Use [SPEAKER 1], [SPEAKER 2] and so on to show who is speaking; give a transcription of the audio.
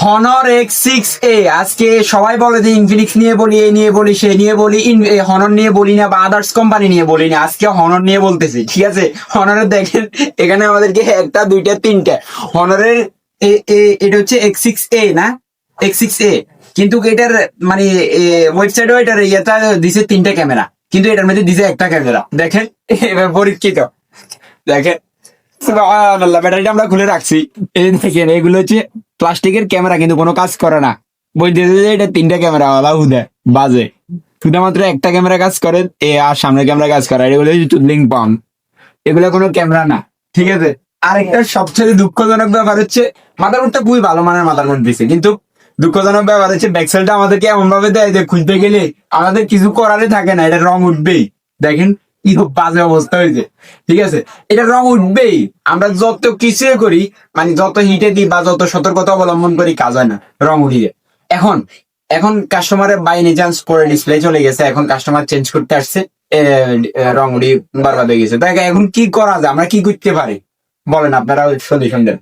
[SPEAKER 1] Honor X6A আজকে সবাই বলে যে ইনফিনিক্স নিয়ে বলি, এ নিয়ে বলি, সে নিয়ে বলি, হনর নিয়ে বলি না বা আদার্স কোম্পানি নিয়ে বলি না। আজকে হনর নিয়ে বলতেছি, ঠিক আছে? হনরের দেখেন এখানে আমাদেরকে একটা দুইটা তিনটা হনরের এটা হচ্ছে X6A না, X6A, কিন্তু এটার মানে ওয়েবসাইটও এটার ইয়েটা দিছে তিনটা ক্যামেরা, কিন্তু এটার মধ্যে দিছে একটা ক্যামেরা। দেখেন এবার পরীক্ষিত, দেখেন সুবহানাল্লাহ, ব্যাটারিটা আমরা খুলে রাখছি। এই দেখেন এগুলো হচ্ছে প্লাস্টিকের ক্যামেরা, কিন্তু কোনো কাজ করে না। বই দিয়েছে যে এটা তিনটা ক্যামেরা ওলা হুদা বাজে, শুধুমাত্র একটা ক্যামেরা কাজ করে, আর সামনের ক্যামেরা কাজ করে। এগুলো লিঙ্ক পাউন, এগুলো কোনো ক্যামেরা না, ঠিক আছে? আরেকটা সবচেয়ে দুঃখজনক ব্যাপার হচ্ছে মাদারবোর্ডটা খুবই ভালো মানের মাদারবোর্ড দিছে, কিন্তু দুঃখজনক ব্যাপার হচ্ছে ব্যাকসেলটা আমাদেরকে এমন ভাবে দেয় যে খুঁজতে গেলে আমাদের কিছু করারই থাকে না, এটা রং উঠবেই। দেখেন কি খুব বাজে অবস্থা হয়েছে, ঠিক আছে? এটা রং উঠবেই, আমরা যত কিছু করি, মানে যত হিটে দিই বা যত সতর্কতা অবলম্বন করি, কাজ হয় না, রং উঠিয়ে। এখন এখন কাস্টমারের বাই এনি চান্স পরে ডিসপ্লে চলে গেছে, এখন কাস্টমার চেঞ্জ করতে আসছে, রং উঠি বরবাদ হয়ে গেছে। তাই এখন কি করা যায়, আমরা কি করতে পারি বলেন, আপনারা সলিউশন দেন।